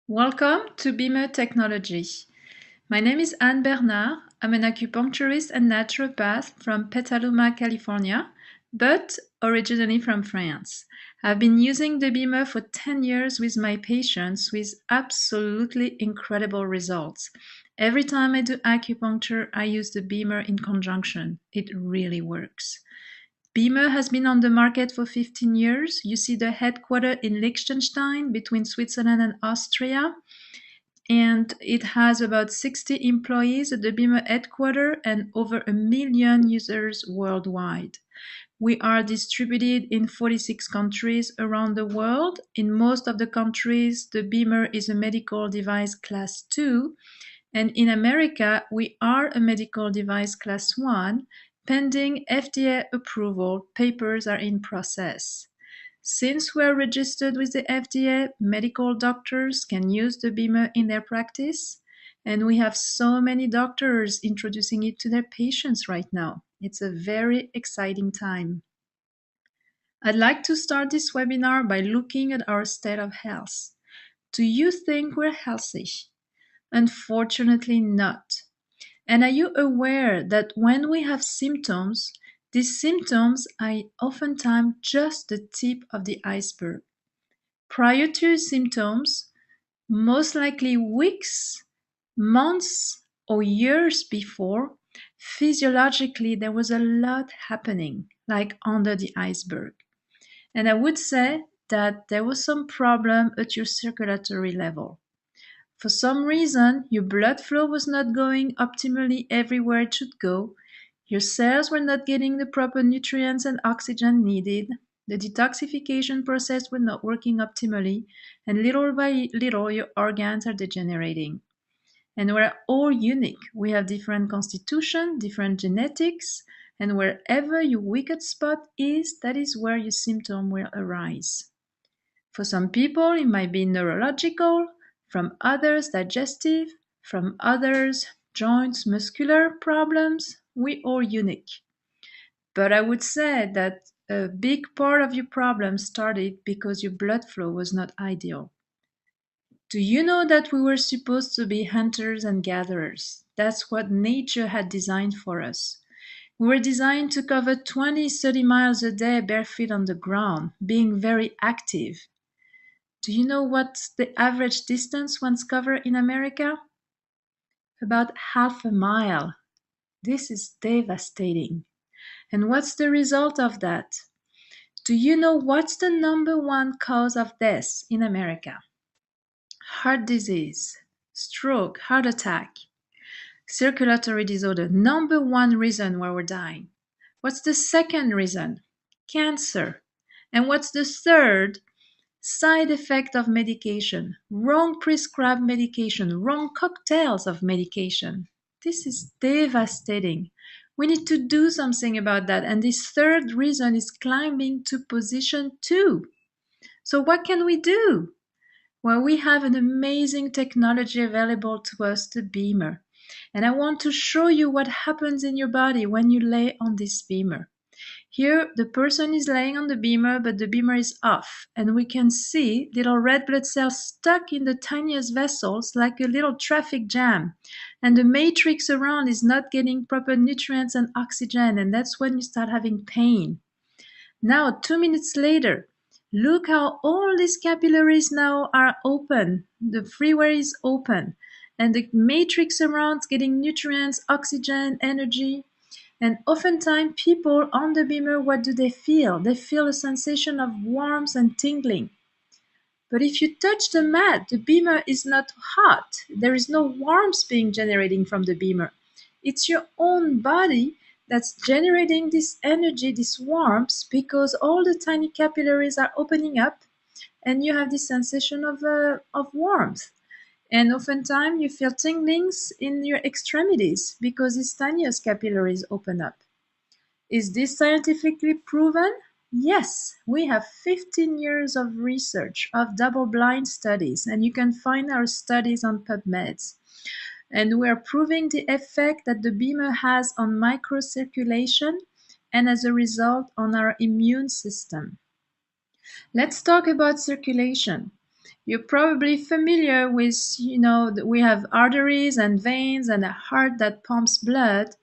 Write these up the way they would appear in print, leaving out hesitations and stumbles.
Welcome to BIME Technology. My name is Anne Bernard. I'm an acupuncturist and naturopath from Petaluma, California, but originally from France. I've been using the BIME for 10 years with my patients with absolutely incredible results. Every time I do acupuncture, I use the BIME in conjunction. It really works. BIME has been on the market for 15 years. You see the headquarters in Liechtenstein between Switzerland and Austria. And it has about 60 employees at the BIME headquarters and over 1 million users worldwide. We are distributed in 46 countries around the world. In most of the countries, the BIME is a medical device class 2. And in America, we are a medical device class 1. Pending FDA approval, papers are in process. Since we are registered with the FDA, medical doctors can use the BIME in their practice, and we have so many doctors introducing it to their patients right now. It's a very exciting time. I'd like to start this webinar by looking at our state of health. Do you think we're healthy? Unfortunately not. And are you aware that when we have symptoms, these symptoms are oftentimes just the tip of the iceberg? Prior to symptoms, most likely weeks, months, or years before, physiologically there was a lot happening, like under the iceberg. And I would say that there was some problem at your circulatory level. For some reason, your blood flow was not going optimally everywhere it should go. Your cells were not getting the proper nutrients and oxygen needed. The detoxification process was not working optimally, and little by little, your organs are degenerating. And we're all unique. We have different constitution, different genetics, and wherever your weakest spot is, that is where your symptom will arise. For some people, it might be neurological, from others, digestive, from others, joints, muscular problems. We are unique. But I would say that a big part of your problem started because your blood flow was not ideal. Do you know that we were supposed to be hunters and gatherers? That's what nature had designed for us. We were designed to cover 20, 30 miles a day barefoot on the ground, being very active. Do you know what the average distance ones cover in America? About half a mile. This is devastating. And what's the result of that? Do you know what's the number one cause of death in America? Heart disease, stroke, heart attack, circulatory disorder. Number one reason why we're dying. What's the second reason? Cancer. And what's the third? Side effect of medication, wrong prescribed medication, wrong cocktails of medication. This is devastating. We need to do something about that. And this third reason is climbing to position 2. So what can we do? Well, we have an amazing technology available to us, the BIME. And I want to show you what happens in your body when you lay on this BIME. Here, the person is laying on the BIME, but the BIME is off, and we can see little red blood cells stuck in the tiniest vessels like a little traffic jam. And the matrix around is not getting proper nutrients and oxygen, and that's when you start having pain. Now, 2 minutes later, look how all these capillaries now are open. The freeway is open, and the matrix around is getting nutrients, oxygen, energy. And oftentimes people on the BIME, what do they feel? They feel a sensation of warmth and tingling. But if you touch the mat, the BIME is not hot. There is no warmth being generating from the BIME. It's your own body that's generating this energy, this warmth, because all the tiny capillaries are opening up and you have this sensation of warmth. And oftentimes you feel tinglings in your extremities because these tiniest capillaries open up. Is this scientifically proven? Yes, we have 15 years of research, of double-blind studies, and you can find our studies on PubMed. And we are proving the effect that the BIME has on microcirculation and as a result on our immune system. Let's talk about circulation. You're probably familiar with, we have arteries and veins and a heart that pumps blood.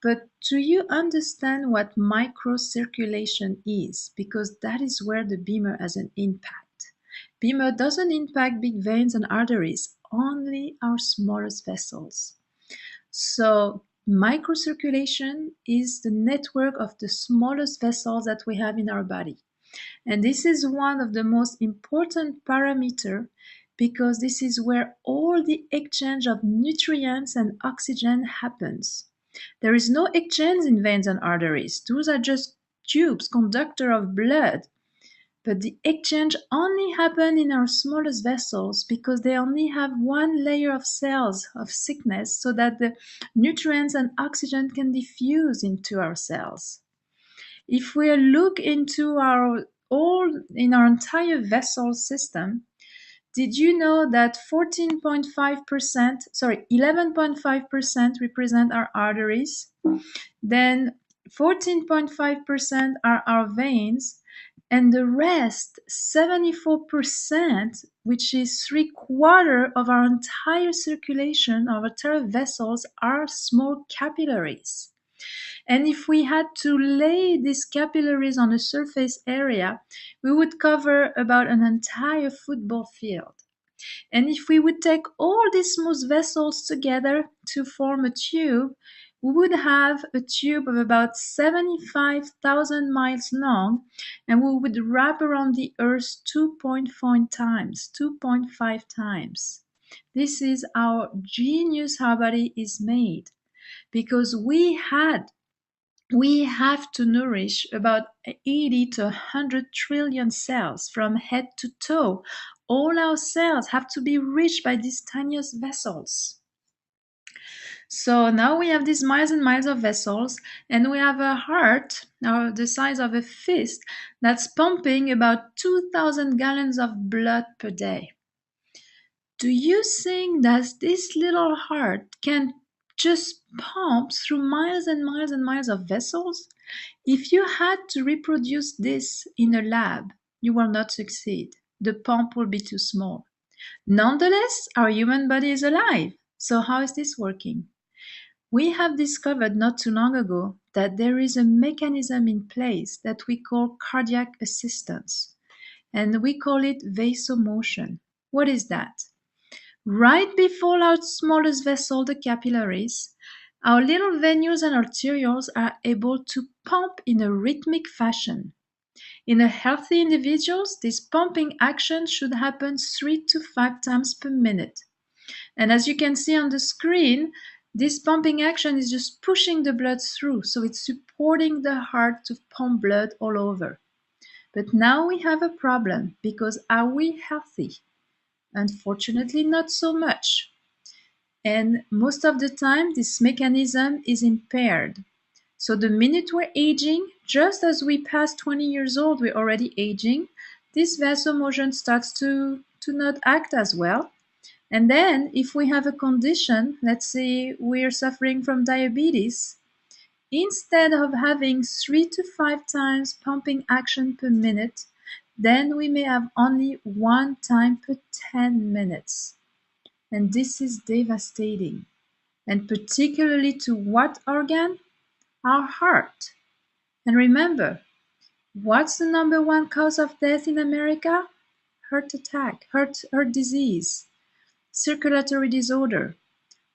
But do you understand what microcirculation is? Because that is where the BEMER has an impact. BEMER doesn't impact big veins and arteries, only our smallest vessels. So microcirculation is the network of the smallest vessels that we have in our body. And this is one of the most important parameters because this is where all the exchange of nutrients and oxygen happens. There is no exchange in veins and arteries. Those are just tubes, conductor of blood. But the exchange only happens in our smallest vessels because they only have one layer of cells of thickness so that the nutrients and oxygen can diffuse into our cells. If we look into our entire vessel system, did you know that 11.5% represent our arteries? Then 14.5% are our veins, and the rest, 74%, which is 3/4 of our entire circulation, of our entire vessels, are small capillaries. And if we had to lay these capillaries on a surface area, we would cover about an entire football field. And if we would take all these smooth vessels together to form a tube, we would have a tube of about 75,000 miles long, and we would wrap around the Earth 2.5 times. This is how genius our body is made, because we have to nourish about 80 to 100 trillion cells from head to toe. All our cells have to be reached by these tiniest vessels. So now we have these miles and miles of vessels, and we have a heart, the size of a fist, that's pumping about 2,000 gallons of blood per day. Do you think that this little heart can just pump through miles and miles and miles of vessels? If you had to reproduce this in a lab, you will not succeed. The pump will be too small. Nonetheless, our human body is alive. So how is this working? We have discovered not too long ago that there is a mechanism in place that we call cardiac assistance, and we call it vasomotion. What is that? Right before our smallest vessel, the capillaries, our little venules and arterioles are able to pump in a rhythmic fashion. In a healthy individual, this pumping action should happen 3 to 5 times per minute. And as you can see on the screen, this pumping action is just pushing the blood through, so it's supporting the heart to pump blood all over. But now we have a problem, because are we healthy? Unfortunately, not so much. And most of the time, this mechanism is impaired. So the minute we're aging, just as we pass 20 years old, we're already aging, this vasomotion starts to not act as well. And then if we have a condition, let's say we're suffering from diabetes, instead of having 3 to 5 times pumping action per minute, then we may have only 1 time per 10 minutes. And this is devastating. And particularly to what organ? Our heart. And remember, what's the number one cause of death in America? Heart attack, heart disease, circulatory disorder.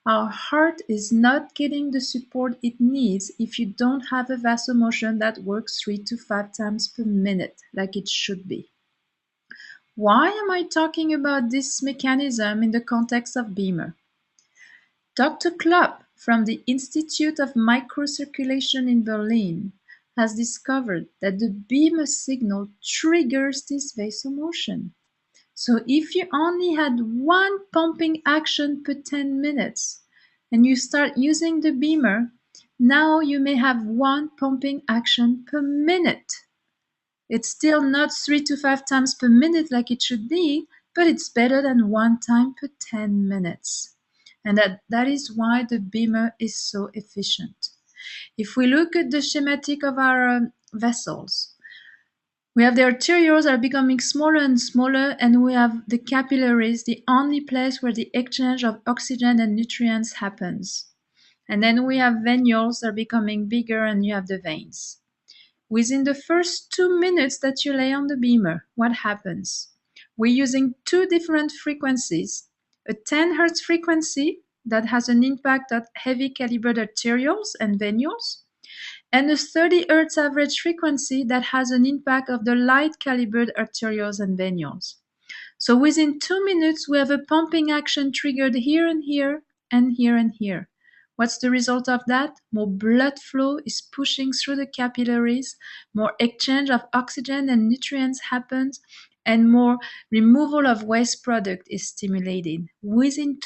Our heart is not getting the support it needs if you don't have a vasomotion that works 3 to 5 times per minute, like it should be. Why am I talking about this mechanism in the context of BEMER? Dr. Klopp from the Institute of Microcirculation in Berlin has discovered that the BEMER signal triggers this vasomotion. So if you only had 1 pumping action per 10 minutes and you start using the BEMER, now you may have 1 pumping action per minute. It's still not 3 to 5 times per minute like it should be, but it's better than 1 time per 10 minutes. And that is why the BEMER is so efficient. If we look at the schematic of our vessels, We have the arterioles are becoming smaller and smaller, and we have the capillaries, the only place where the exchange of oxygen and nutrients happens. And then we have venules that are becoming bigger, and you have the veins. Within the first 2 minutes that you lay on the beamer, what happens? We're using two different frequencies. A 10 Hertz frequency that has an impact on heavy calibered arterioles and venules, and a 30 Hz average frequency that has an impact of the light calibered arterioles and venules. So within 2 minutes, we have a pumping action triggered here and here and here and here. What's the result of that? More blood flow is pushing through the capillaries, more exchange of oxygen and nutrients happens, and more removal of waste product is stimulated within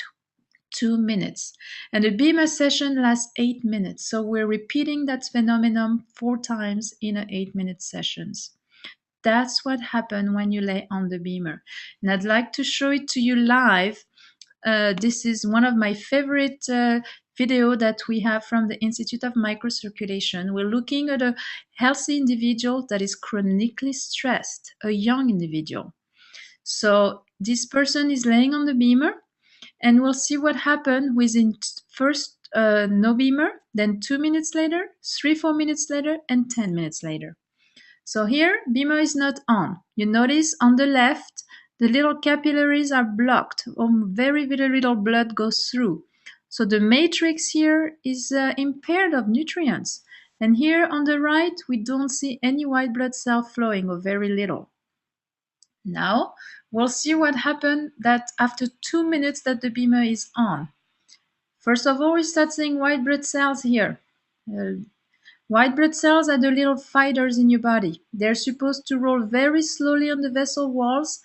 2 minutes. And the beamer session lasts 8 minutes. So we're repeating that phenomenon 4 times in an 8-minute sessions. That's what happened when you lay on the beamer. And I'd like to show it to you live. This is one of my favorite video that we have from the Institute of Microcirculation. We're looking at a healthy individual that is chronically stressed, a young individual. So this person is laying on the beamer, and we'll see what happened within first no beamer, then 2 minutes later, 3-4 minutes later, and 10 minutes later. So here, beamer is not on. You notice on the left, the little capillaries are blocked, very, very little blood goes through. So the matrix here is impaired of nutrients. And here on the right, we don't see any white blood cell flowing, or very little. Now, we'll see what happened that after 2 minutes that the beamer is on. First of all, we start seeing white blood cells here. White blood cells are the little fighters in your body. They're supposed to roll very slowly on the vessel walls,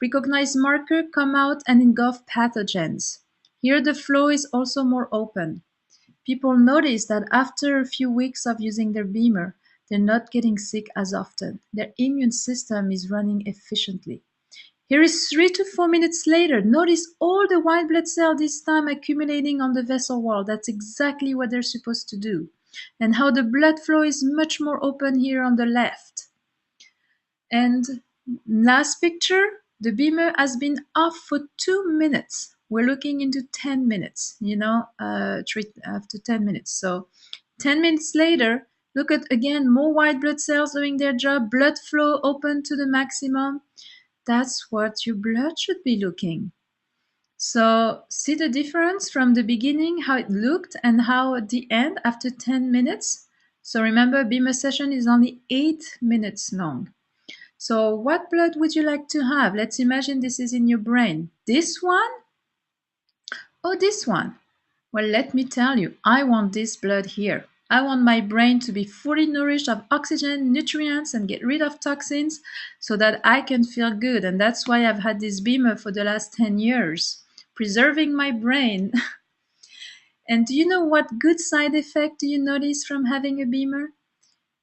recognize marker, come out, and engulf pathogens. Here the flow is also more open. People notice that after a few weeks of using their beamer, they're not getting sick as often. Their immune system is running efficiently. Here is 3 to 4 minutes later. Notice all the white blood cells this time accumulating on the vessel wall. That's exactly what they're supposed to do. And how the blood flow is much more open here on the left. And last picture, the beamer has been off for 2 minutes. We're looking into 10 minutes, after 10 minutes. So 10 minutes later, look at again, more white blood cells doing their job, blood flow open to the maximum. That's what your blood should be looking. So see the difference from the beginning, how it looked, and how at the end after 10 minutes. So remember, beamer session is only 8 minutes long. So what blood would you like to have? Let's imagine this is in your brain. This one or this one? Well, let me tell you, I want this blood here. I want my brain to be fully nourished of oxygen, nutrients, and get rid of toxins so that I can feel good. And that's why I've had this beamer for the last 10 years, preserving my brain. And do you know what good side effect do you notice from having a beamer?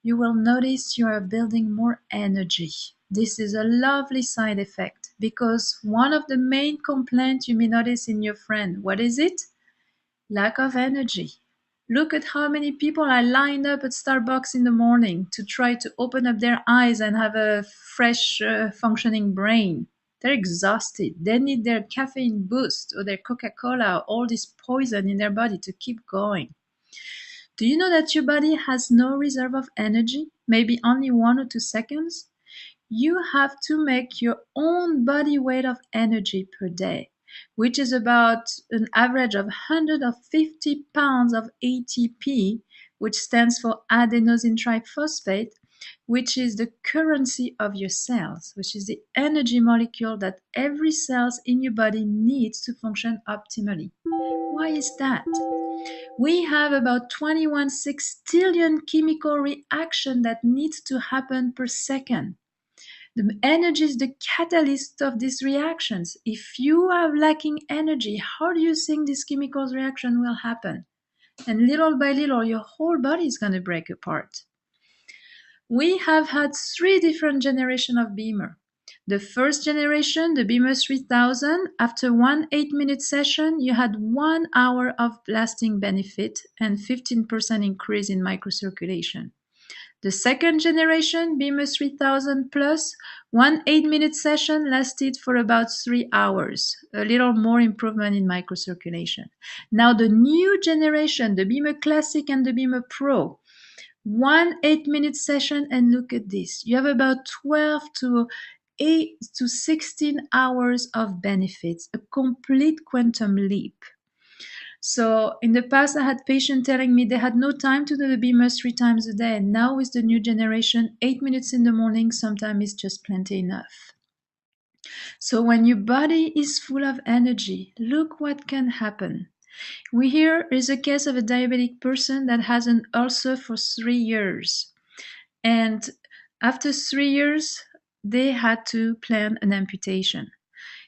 You will notice you are building more energy. This is a lovely side effect because one of the main complaints you may notice in your friend, what is it? Lack of energy. Look at how many people are lined up at Starbucks in the morning to try to open up their eyes and have a fresh functioning brain. They're exhausted. They need their caffeine boost or their Coca-Cola or all this poison in their body to keep going. Do you know that your body has no reserve of energy? Maybe only 1 or 2 seconds? You have to make your own body weight of energy per day, which is about an average of 150 pounds of ATP, which stands for adenosine triphosphate, which is the currency of your cells, which is the energy molecule that every cell in your body needs to function optimally. Why is that? We have about 21 sextillion chemical reaction that needs to happen per second. The energy is the catalyst of these reactions. If you are lacking energy, how do you think this chemical reaction will happen? And little by little, your whole body is going to break apart. We have had 3 different generations of beamer. The first generation, the Beamer 3000, after one 8-minute session, you had 1 hour of lasting benefit and 15% increase in microcirculation. The second generation, BEAMER 3000 Plus, one 8-minute session lasted for about 3 hours, a little more improvement in microcirculation. Now the new generation, the BEAMER Classic and the BEAMER Pro, one 8-minute session, and look at this. You have about 12 to 8 to 16 hours of benefits, a complete quantum leap. So in the past, I had patients telling me they had no time to do the BEAMER 3 times a day. And now with the new generation, 8 minutes in the morning sometimes is just plenty enough. So when your body is full of energy, look what can happen. Here is a case of a diabetic person that has an ulcer for 3 years. And after 3 years, they had to plan an amputation.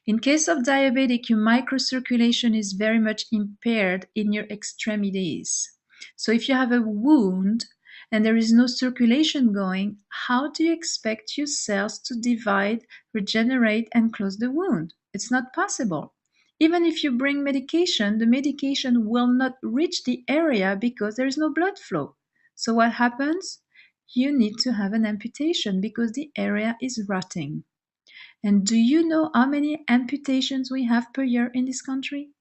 In case of diabetic, your microcirculation is very much impaired in your extremities. So if you have a wound and there is no circulation going, how do you expect your cells to divide, regenerate, and close the wound? It's not possible. Even if you bring medication, the medication will not reach the area because there is no blood flow. So what happens? You need to have an amputation because the area is rotting. And do you know how many amputations we have per year in this country?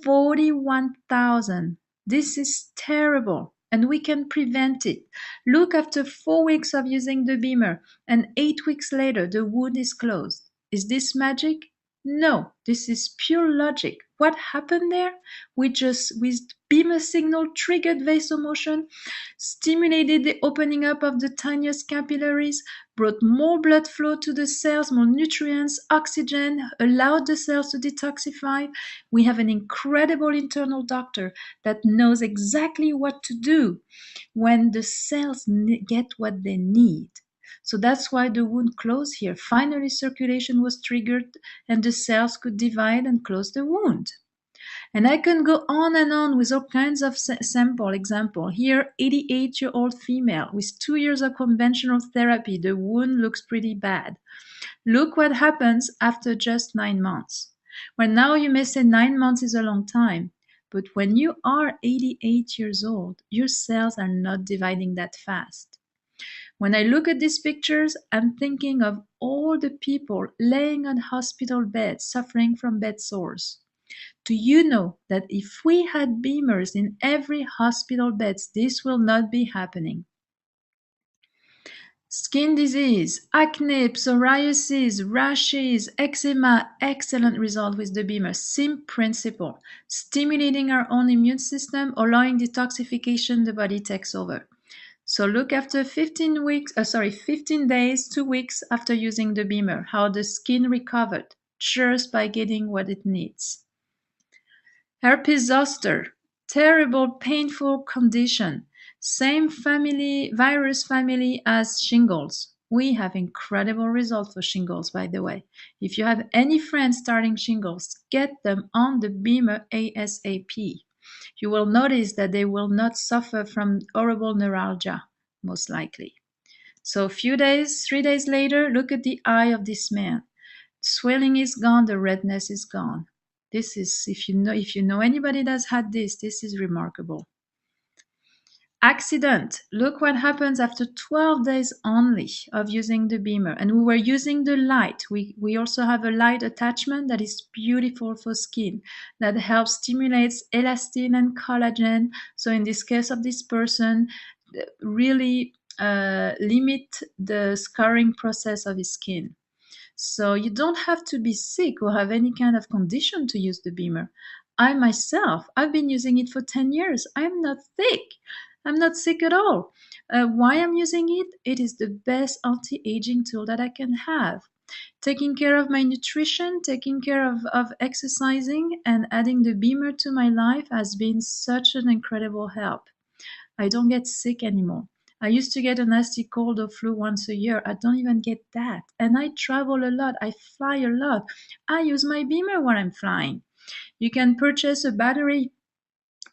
41,000. This is terrible, and we can prevent it. Look, after 4 weeks of using the BEAMER, and 8 weeks later, the wound is closed. Is this magic? No, this is pure logic. What happened there? We just, with BEAMER signal, triggered vasomotion, stimulated the opening up of the tiniest capillaries, brought more blood flow to the cells, more nutrients, oxygen, allowed the cells to detoxify. We have an incredible internal doctor that knows exactly what to do when the cells get what they need. So that's why the wound closed here. Finally, circulation was triggered and the cells could divide and close the wound. And I can go on and on with all kinds of sample example. Here, 88-year-old female with 2 years of conventional therapy. The wound looks pretty bad. Look what happens after just 9 months. Well, now you may say 9 months is a long time, but when you are 88 years old, your cells are not dividing that fast. When I look at these pictures, I'm thinking of all the people laying on hospital beds suffering from bed sores. Do you know that if we had BEAMERs in every hospital bed, this will not be happening? Skin disease, acne, psoriasis, rashes, eczema, excellent result with the BEAMER. Same principle, stimulating our own immune system, allowing detoxification, the body takes over. So look, after 15 days, 2 weeks after using the BEAMER, how the skin recovered just by getting what it needs. Herpes zoster, terrible, painful condition. Same family, virus family as shingles. We have incredible results for shingles, by the way. If you have any friends starting shingles, get them on the BEAMER ASAP. You will notice that they will not suffer from horrible neuralgia, most likely. So 3 days later, look at the eye of this man. Swelling is gone, the redness is gone. This is, if you know anybody that's had this is remarkable. Accident. Look what happens after 12 days only of using the BEAMER. And we were using the light. We also have a light attachment that is beautiful for skin, that helps stimulates elastin and collagen. So in this case of this person, really limit the scarring process of his skin. So you don't have to be sick or have any kind of condition to use the BEAMER. I myself, I've been using it for 10 years. I'm not sick. I'm not sick at all. Why I'm using it? It is the best anti-aging tool that I can have. Taking care of my nutrition, taking care of exercising, and adding the BEAMER to my life has been such an incredible help. I don't get sick anymore. I used to get a nasty cold or flu once a year. I don't even get that. And I travel a lot. I fly a lot. I use my BEAMER when I'm flying. You can purchase a battery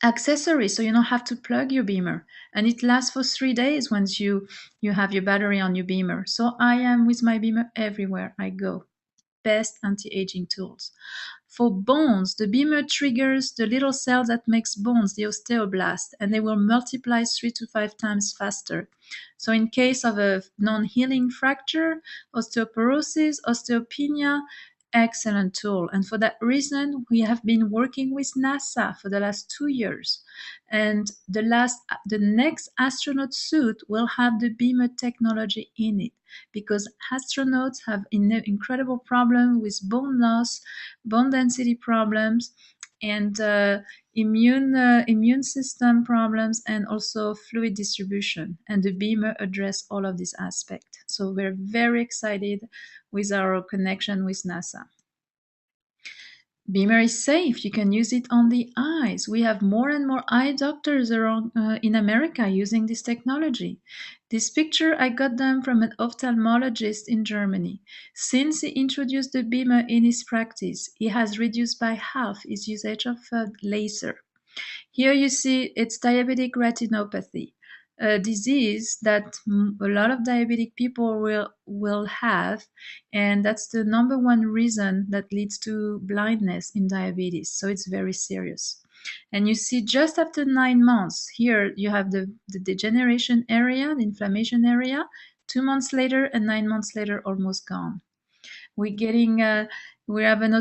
accessory so you don't have to plug your BEAMER. And it lasts for 3 days once you have your battery on your BEAMER. So I am with my BEAMER everywhere I go. Best anti-aging tools. For bones, the BEMER triggers the little cell that makes bones, the osteoblast, and they will multiply 3 to 5 times faster. So in case of a non-healing fracture, osteoporosis, osteopenia, excellent tool. And for that reason, we have been working with NASA for the last 2 years. And the next astronaut suit will have the BEMER technology in it because astronauts have an incredible problem with bone loss, bone density problems, and immune system problems, and also fluid distribution. And the BEMER address all of these aspects. So we're very excited with our connection with NASA. BEMER is safe. You can use it on the eyes. We have more and more eye doctors around in America using this technology. This picture, I got them from an ophthalmologist in Germany. Since he introduced the BEMER in his practice, he has reduced by half his usage of laser. Here you see it's diabetic retinopathy, a disease that a lot of diabetic people will have, and that's the number one reason that leads to blindness in diabetes. So it's very serious. And you see just after 9 months, here you have the degeneration area, the inflammation area, 2 months later and 9 months later, almost gone. We have an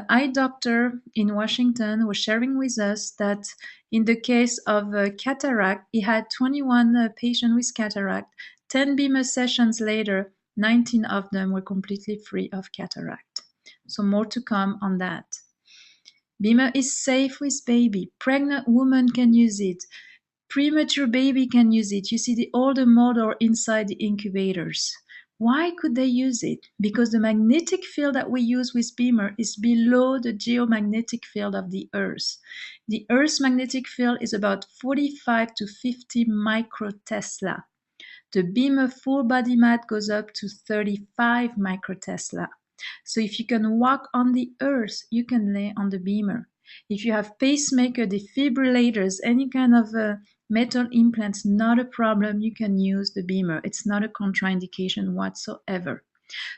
eye doctor in Washington was sharing with us that in the case of cataract, he had 21 patients with cataract. 10 BEMER sessions later, 19 of them were completely free of cataract. So more to come on that. BEMER is safe with baby. Pregnant woman can use it. Premature baby can use it. You see the older motor inside the incubators. Why could they use it? Because the magnetic field that we use with BEMER is below the geomagnetic field of the Earth. The Earth's magnetic field is about 45 to 50 microtesla. The BEMER full body mat goes up to 35 microtesla. So if you can walk on the Earth, you can lay on the BEMER. If you have pacemaker, defibrillators, any kind of metal implants, not a problem. You can use the BEMER. It's not a contraindication whatsoever.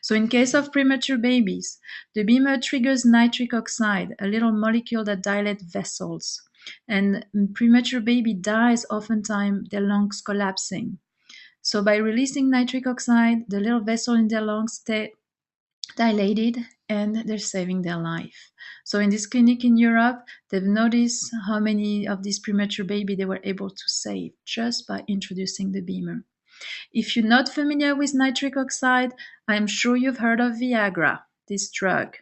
So in case of premature babies, the BEMER triggers nitric oxide, a little molecule that dilates vessels. And premature baby dies oftentimes their lungs collapsing. So by releasing nitric oxide, the little vessel in their lungs stay dilated and they're saving their life. So in this clinic in Europe, they've noticed how many of these premature babies they were able to save just by introducing the BEMER. If you're not familiar with nitric oxide, I am sure you've heard of Viagra, this drug.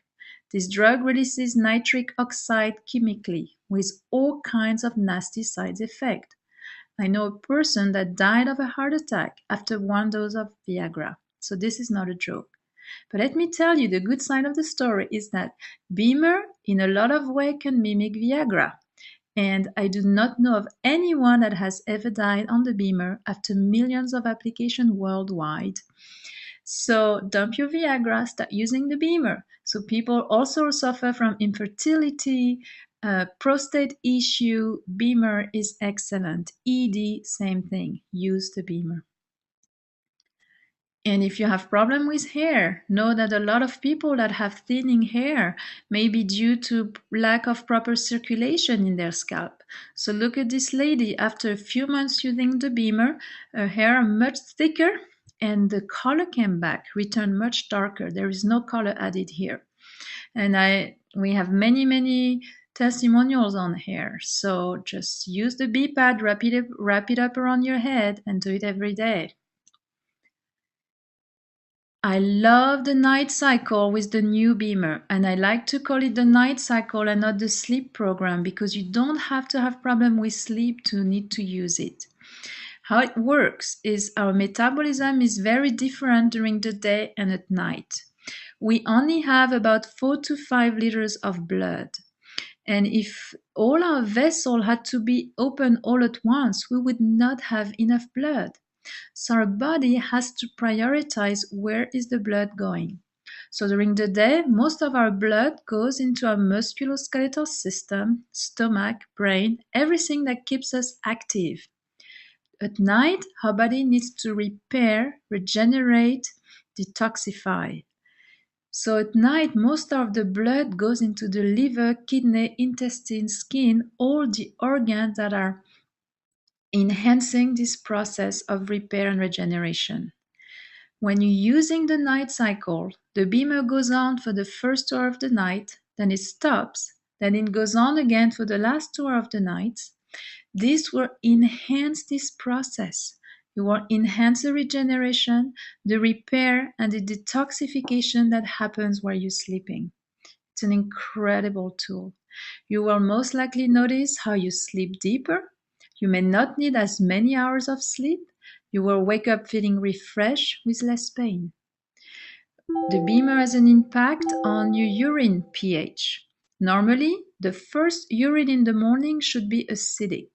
This drug releases nitric oxide chemically with all kinds of nasty side effects. I know a person that died of a heart attack after 1 dose of Viagra. So this is not a joke. But let me tell you, the good side of the story is that BEMER in a lot of ways can mimic Viagra. And I do not know of anyone that has ever died on the BEMER after millions of applications worldwide. So dump your Viagra, start using the BEMER. So people also suffer from infertility, prostate issue. BEMER is excellent. ED, same thing. Use the BEMER. And if you have problem with hair, know that a lot of people that have thinning hair may be due to lack of proper circulation in their scalp. So look at this lady. After a few months using the BEMER, her hair much thicker and the color came back, returned much darker. There is no color added here. And we have many testimonials on hair. So just use the bee pad, wrap it up around your head and do it every day. I love the night cycle with the new BEMER, and I like to call it the night cycle and not the sleep program because you don't have to have problem with sleep to need to use it. How it works is our metabolism is very different during the day and at night. We only have about 4 to 5 liters of blood. And if all our vessels had to be open all at once, we would not have enough blood. So our body has to prioritize where is the blood going. So during the day, most of our blood goes into our musculoskeletal system, stomach, brain, everything that keeps us active. At night, our body needs to repair, regenerate, detoxify. So at night, most of the blood goes into the liver, kidney, intestine, skin, all the organs that are enhancing this process of repair and regeneration. When you're using the night cycle, the beamer goes on for the first hour of the night, then it stops, then it goes on again for the last hour of the night. This will enhance this process. It will enhance the regeneration, the repair, and the detoxification that happens while you're sleeping. It's an incredible tool. You will most likely notice how you sleep deeper. You may not need as many hours of sleep. You will wake up feeling refreshed with less pain. The beamer has an impact on your urine pH. Normally, the first urine in the morning should be acidic.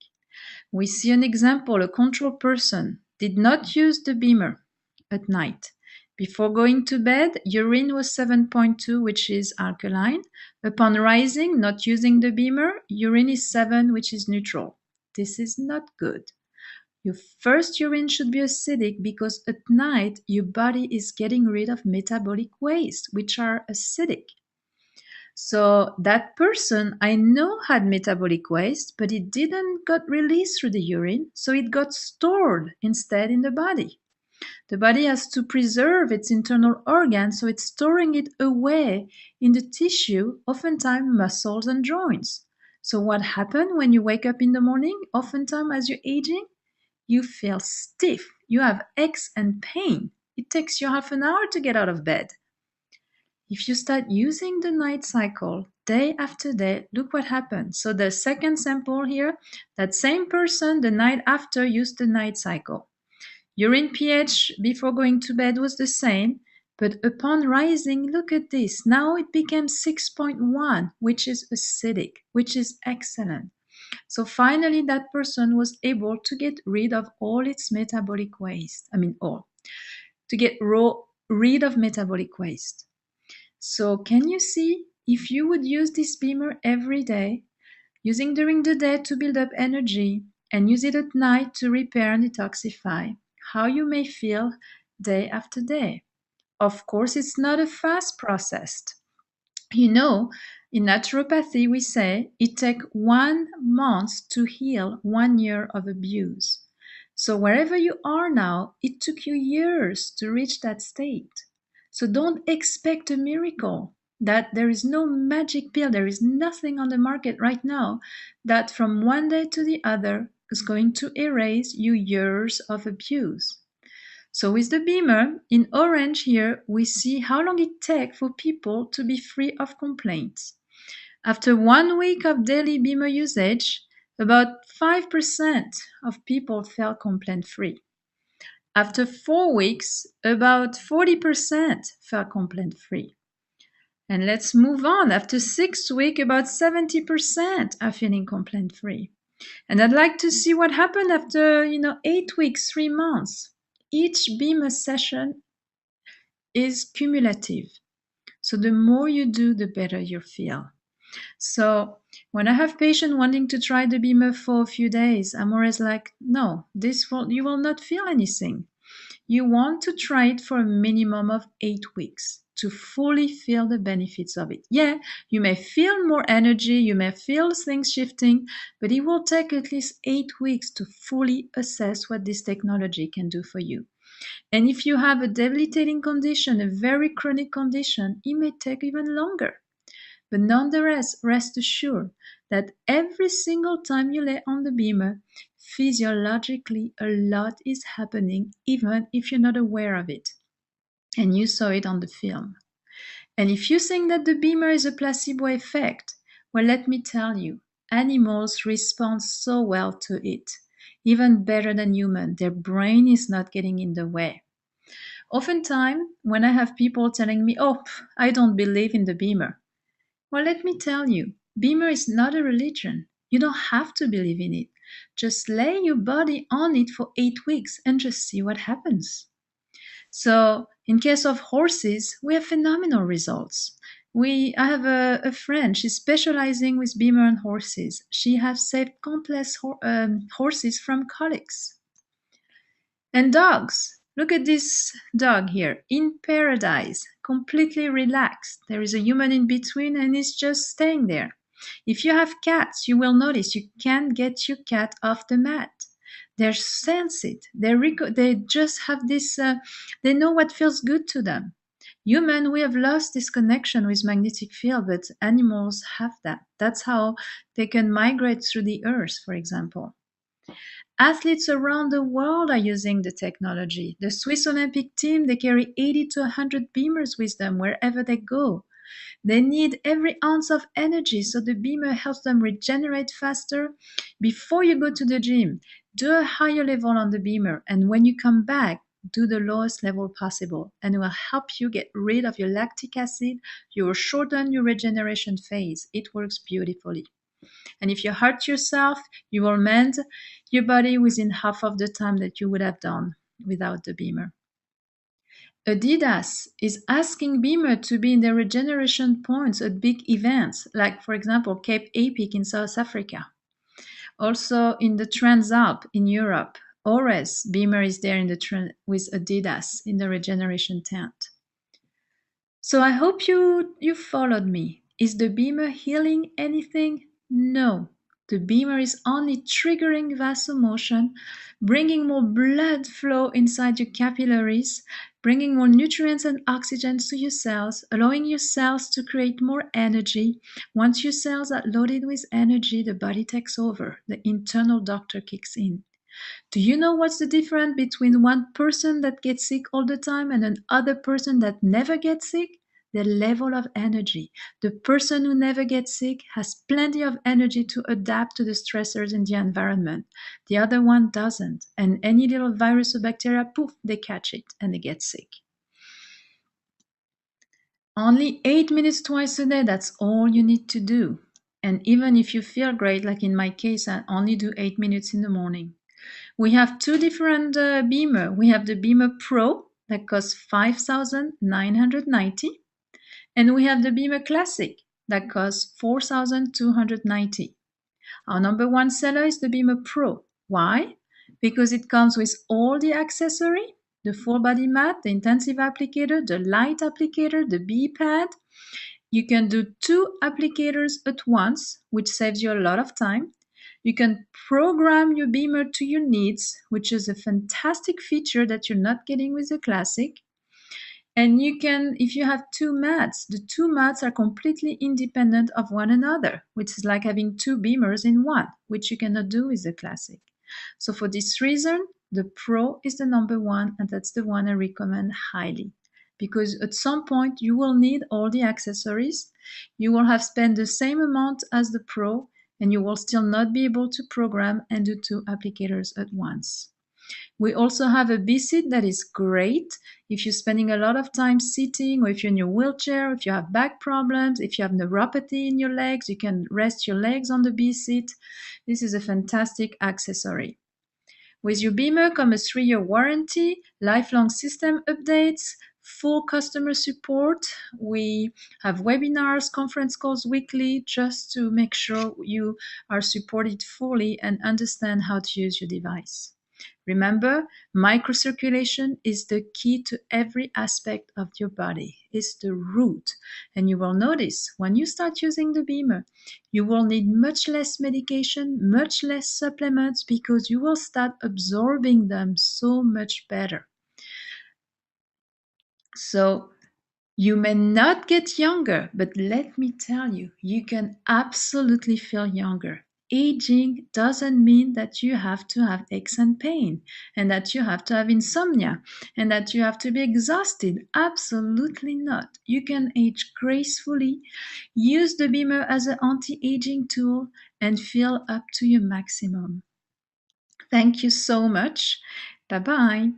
We see an example, a control person did not use the beamer at night. Before going to bed, urine was 7.2, which is alkaline. Upon rising, not using the beamer, urine is 7, which is neutral. This is not good. Your first urine should be acidic because at night your body is getting rid of metabolic waste, which are acidic. So that person I know had metabolic waste, but it didn't got released through the urine, so it got stored instead in the body. The body has to preserve its internal organs, so it's storing it away in the tissue, oftentimes muscles and joints. So what happens when you wake up in the morning? Oftentimes as you're aging, you feel stiff, you have aches and pain. It takes you half an hour to get out of bed. If you start using the night cycle day after day, look what happens. So the second sample here, that same person the night after used the night cycle. Urine pH before going to bed was the same, but upon rising, look at this. Now it became 6.1, which is acidic, which is excellent. So finally, that person was able to get rid of all its metabolic waste. To get rid of metabolic waste. So can you see, if you would use this beamer every day, using during the day to build up energy and use it at night to repair and detoxify, how you may feel day after day? Of course, it's not a fast process. You know, in naturopathy, we say it takes 1 month to heal 1 year of abuse. So wherever you are now, it took you years to reach that state. So don't expect a miracle, that there is no magic pill, there is nothing on the market right now that from one day to the other is going to erase your years of abuse. So with the beamer, in orange here, we see how long it takes for people to be free of complaints. After 1 week of daily beamer usage, about 5% of people felt complaint-free. After 4 weeks, about 40% felt complaint-free. And let's move on. After 6 weeks, about 70% are feeling complaint-free. And I'd like to see what happened after, 8 weeks, 3 months. Each beamer session is cumulative. So the more you do, the better you feel. So when I have patients wanting to try the beamer for a few days, I'm always like, no, you will not feel anything. You want to try it for a minimum of 8 weeks to fully feel the benefits of it. Yeah, you may feel more energy, you may feel things shifting, but it will take at least 8 weeks to fully assess what this technology can do for you. And if you have a debilitating condition, a very chronic condition, it may take even longer. But nonetheless, rest assured that every single time you lay on the beamer, physiologically a lot is happening, even if you're not aware of it. And you saw it on the film. And if you think that the beamer is a placebo effect, well, let me tell you, animals respond so well to it, even better than humans. Their brain is not getting in the way. Oftentimes, when I have people telling me, oh, I don't believe in the beamer, well, let me tell you, beamer is not a religion. You don't have to believe in it. Just lay your body on it for 8 weeks and just see what happens. So in case of horses, we have phenomenal results. I have a friend, she's specializing with beamer and horses. She has saved countless horses from colics. And dogs. Look at this dog here, in paradise, completely relaxed. There is a human in between and he's just staying there. If you have cats, you will notice you can't get your cat off the mat. They sense it. They just have this, they know what feels good to them. Human, we have lost this connection with magnetic field, but animals have that. That's how they can migrate through the earth, for example. Athletes around the world are using the technology. The Swiss Olympic team, they carry 80 to 100 beamers with them wherever they go. They need every ounce of energy, so the beamer helps them regenerate faster. Before you go to the gym, do a higher level on the beamer, and when you come back, do the lowest level possible, and it will help you get rid of your lactic acid. You will shorten your regeneration phase. It works beautifully. And if you hurt yourself, you will mend your body within half of the time that you would have done without the beamer. Adidas is asking Beamer to be in the regeneration points at big events, like, for example, Cape Epic in South Africa. Also in the Transalp in Europe, Ores, Beamer is there in with Adidas in the regeneration tent. So I hope you followed me. Is the Beamer healing anything? No. The beamer is only triggering vasomotion, bringing more blood flow inside your capillaries, bringing more nutrients and oxygen to your cells, allowing your cells to create more energy. Once your cells are loaded with energy, the body takes over. The internal doctor kicks in. Do you know what's the difference between one person that gets sick all the time and another person that never gets sick? The level of energy. The person who never gets sick has plenty of energy to adapt to the stressors in the environment. The other one doesn't. And any little virus or bacteria, poof, they catch it and they get sick. Only 8 minutes twice a day, that's all you need to do. And even if you feel great, like in my case, I only do 8 minutes in the morning. We have two different Beamer. We have the Beamer Pro that costs $5,990. And we have the Beamer Classic that costs $4,290. Our number one seller is the Beamer Pro. Why? Because it comes with all the accessory, the full body mat, the intensive applicator, the light applicator, the B-pad. You can do 2 applicators at once, which saves you a lot of time. You can program your beamer to your needs, which is a fantastic feature that you're not getting with the Classic. And you can, if you have 2 mats, the 2 mats are completely independent of one another, which is like having 2 beamers in one, which you cannot do with the Classic. So for this reason, the Pro is the number one, and that's the one I recommend highly. Because at some point you will need all the accessories. You will have spent the same amount as the Pro, and you will still not be able to program and do 2 applicators at once. We also have a B-seat that is great if you're spending a lot of time sitting, or if you're in your wheelchair, if you have back problems, if you have neuropathy in your legs, you can rest your legs on the B-seat. This is a fantastic accessory. With your beamer comes a 3-year warranty, lifelong system updates, full customer support. We have webinars, conference calls weekly, just to make sure you are supported fully and understand how to use your device. Remember, microcirculation is the key to every aspect of your body. It's the root. And you will notice when you start using the beamer, you will need much less medication, much less supplements, because you will start absorbing them so much better. So you may not get younger, but let me tell you, you can absolutely feel younger. Aging doesn't mean that you have to have aches and pain, and that you have to have insomnia, and that you have to be exhausted. Absolutely not. You can age gracefully, use the beamer as an anti-aging tool, and feel up to your maximum. Thank you so much. Bye-bye.